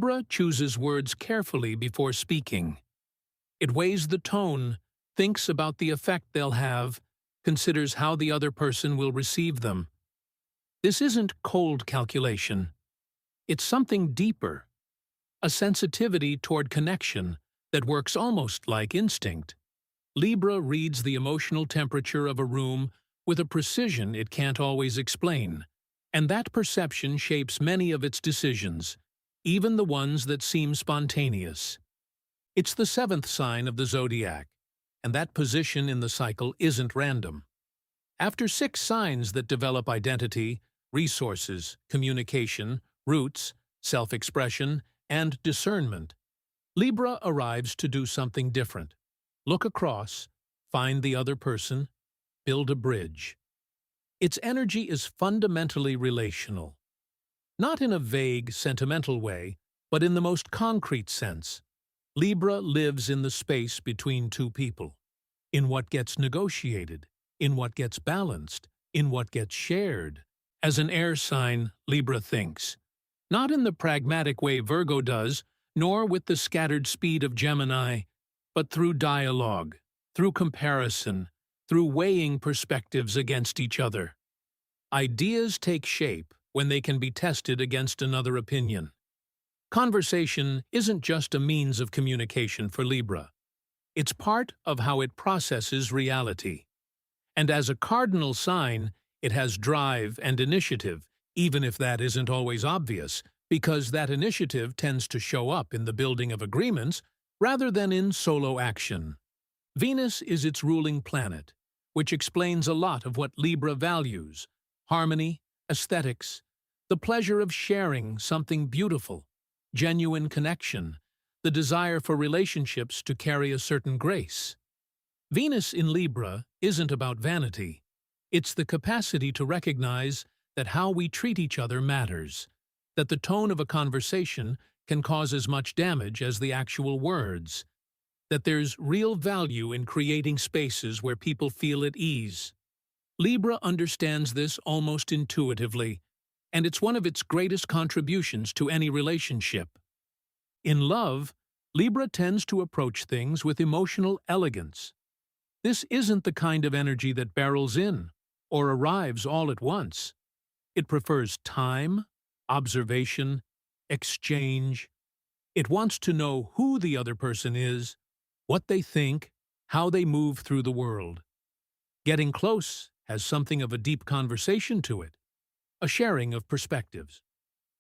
Libra chooses words carefully before speaking. It weighs the tone, thinks about the effect they'll have, considers how the other person will receive them. This isn't cold calculation. It's something deeper, a sensitivity toward connection that works almost like instinct. Libra reads the emotional temperature of a room with a precision it can't always explain, and that perception shapes many of its decisions, even the ones that seem spontaneous. It's the seventh sign of the zodiac, and that position in the cycle isn't random. After 6 signs that develop identity, resources, communication, roots, self-expression, and discernment, Libra arrives to do something different. Look across, find the other person, build a bridge. Its energy is fundamentally relational. Not in a vague, sentimental way, but in the most concrete sense. Libra lives in the space between two people, in what gets negotiated, in what gets balanced, in what gets shared. As an air sign, Libra thinks. Not in the pragmatic way Virgo does, nor with the scattered speed of Gemini, but through dialogue, through comparison, through weighing perspectives against each other. Ideas take shape when they can be tested against another opinion. Conversation isn't just a means of communication for Libra. It's part of how it processes reality. And as a cardinal sign, it has drive and initiative, even if that isn't always obvious, because that initiative tends to show up in the building of agreements rather than in solo action. Venus is its ruling planet, which explains a lot of what Libra values: harmony, aesthetics, the pleasure of sharing something beautiful, genuine connection, the desire for relationships to carry a certain grace. Venus in Libra isn't about vanity. It's the capacity to recognize that how we treat each other matters, that the tone of a conversation can cause as much damage as the actual words, that there's real value in creating spaces where people feel at ease. Libra understands this almost intuitively, and it's one of its greatest contributions to any relationship. In love, Libra tends to approach things with emotional elegance. This isn't the kind of energy that barrels in or arrives all at once. It prefers time, observation, exchange. It wants to know who the other person is, what they think, how they move through the world. Getting close has something of a deep conversation to it, a sharing of perspectives.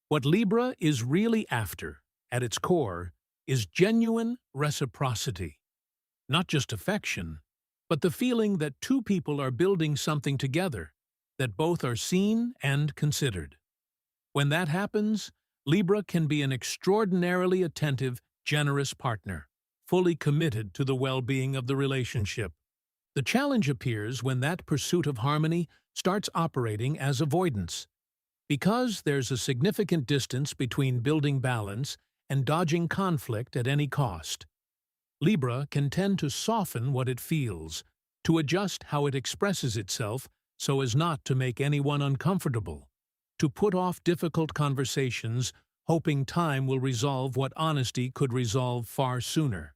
What Libra is really after, at its core, is genuine reciprocity. Not just affection, but the feeling that two people are building something together, that both are seen and considered. When that happens, Libra can be an extraordinarily attentive, generous partner, fully committed to the well-being of the relationship. The challenge appears when that pursuit of harmony starts operating as avoidance. Because there's a significant distance between building balance and dodging conflict at any cost. Libra can tend to soften what it feels, to adjust how it expresses itself so as not to make anyone uncomfortable, to put off difficult conversations, hoping time will resolve what honesty could resolve far sooner.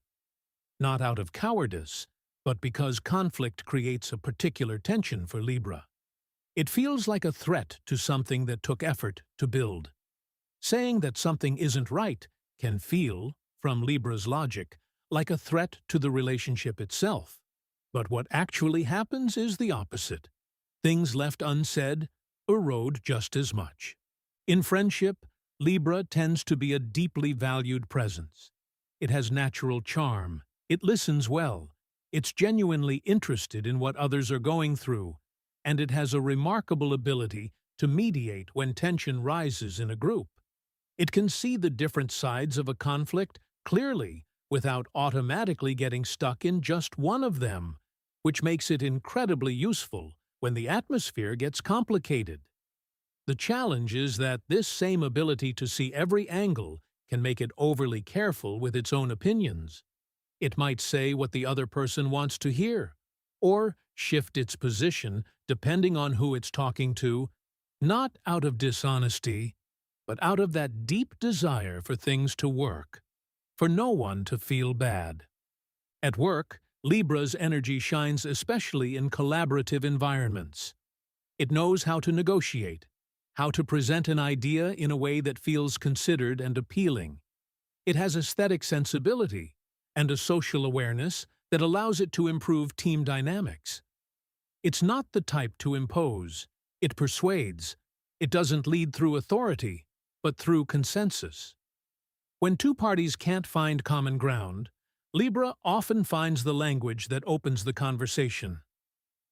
Not out of cowardice, but because conflict creates a particular tension for Libra. It feels like a threat to something that took effort to build. Saying that something isn't right can feel, from Libra's logic, like a threat to the relationship itself. But what actually happens is the opposite. Things left unsaid erode just as much. In friendship, Libra tends to be a deeply valued presence. It has natural charm, it listens well, it's genuinely interested in what others are going through, and it has a remarkable ability to mediate when tension rises in a group. It can see the different sides of a conflict clearly without automatically getting stuck in just one of them, which makes it incredibly useful when the atmosphere gets complicated. The challenge is that this same ability to see every angle can make it overly careful with its own opinions. It might say what the other person wants to hear, or shift its position depending on who it's talking to, not out of dishonesty, but out of that deep desire for things to work, for no one to feel bad. At work, Libra's energy shines especially in collaborative environments. It knows how to negotiate, how to present an idea in a way that feels considered and appealing. It has aesthetic sensibility and a social awareness that allows it to improve team dynamics. It's not the type to impose. It persuades. It doesn't lead through authority, but through consensus. When two parties can't find common ground, Libra often finds the language that opens the conversation.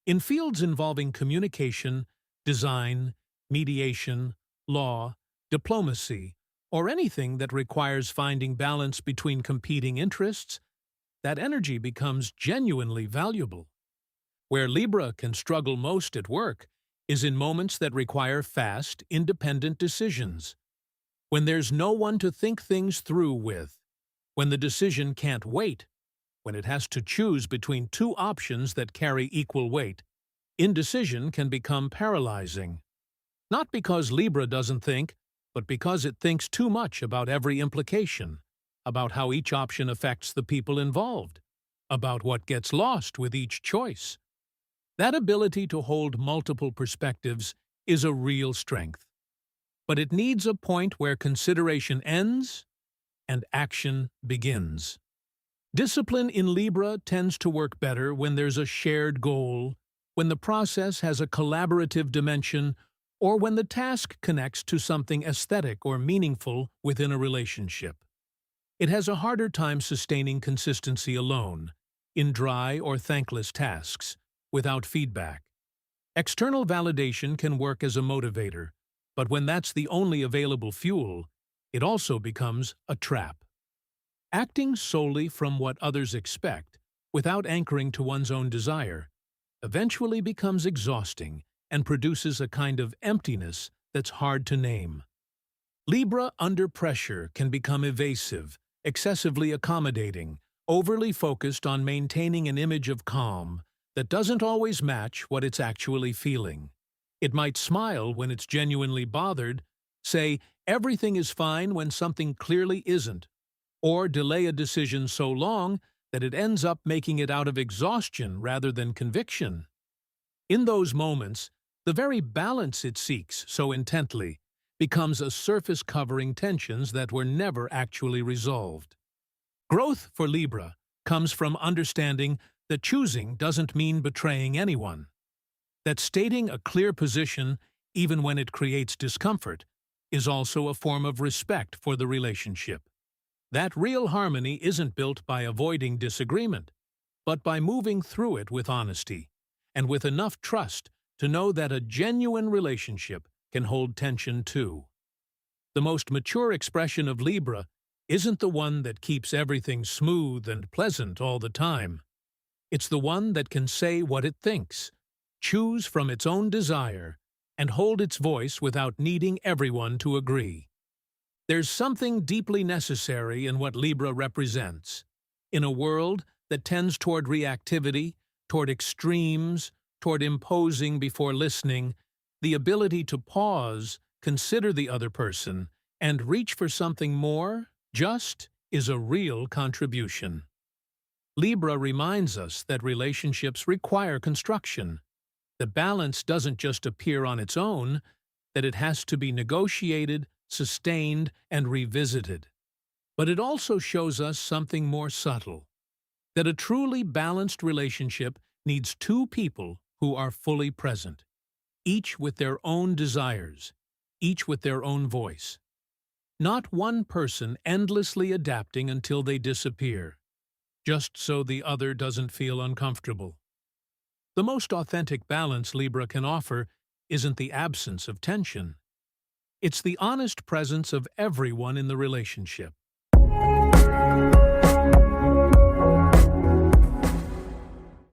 In fields involving communication, design, mediation, law, diplomacy, or anything that requires finding balance between competing interests, that energy becomes genuinely valuable. Where Libra can struggle most at work is in moments that require fast, independent decisions. When there's no one to think things through with, when the decision can't wait, when it has to choose between two options that carry equal weight, indecision can become paralyzing. Not because Libra doesn't think, but because it thinks too much about every implication, about how each option affects the people involved, about what gets lost with each choice. That ability to hold multiple perspectives is a real strength. But it needs a point where consideration ends and action begins. Discipline in Libra tends to work better when there's a shared goal, when the process has a collaborative dimension, or when the task connects to something aesthetic or meaningful within a relationship. It has a harder time sustaining consistency alone, in dry or thankless tasks, without feedback. External validation can work as a motivator, but when that's the only available fuel, it also becomes a trap. Acting solely from what others expect, without anchoring to one's own desire, eventually becomes exhausting and produces a kind of emptiness that's hard to name. Libra under pressure can become evasive, excessively accommodating, overly focused on maintaining an image of calm that doesn't always match what it's actually feeling. It might smile when it's genuinely bothered, say everything is fine when something clearly isn't, or delay a decision so long that it ends up making it out of exhaustion rather than conviction. In those moments, the very balance it seeks so intently becomes a surface covering tensions that were never actually resolved. Growth for Libra comes from understanding that choosing doesn't mean betraying anyone, that stating a clear position, even when it creates discomfort, is also a form of respect for the relationship. That real harmony isn't built by avoiding disagreement, but by moving through it with honesty, and with enough trust to know that a genuine relationship can hold tension too. The most mature expression of Libra isn't the one that keeps everything smooth and pleasant all the time. It's the one that can say what it thinks, choose from its own desire, and hold its voice without needing everyone to agree. There's something deeply necessary in what Libra represents. In a world that tends toward reactivity, toward extremes, toward imposing before listening, the ability to pause, consider the other person, and reach for something more, just, is a real contribution. Libra reminds us that relationships require construction. The balance doesn't just appear on its own, that it has to be negotiated, sustained, and revisited. But it also shows us something more subtle, that a truly balanced relationship needs two people who are fully present, each with their own desires, each with their own voice. Not one person endlessly adapting until they disappear, just so the other doesn't feel uncomfortable. The most authentic balance Libra can offer isn't the absence of tension. It's the honest presence of everyone in the relationship.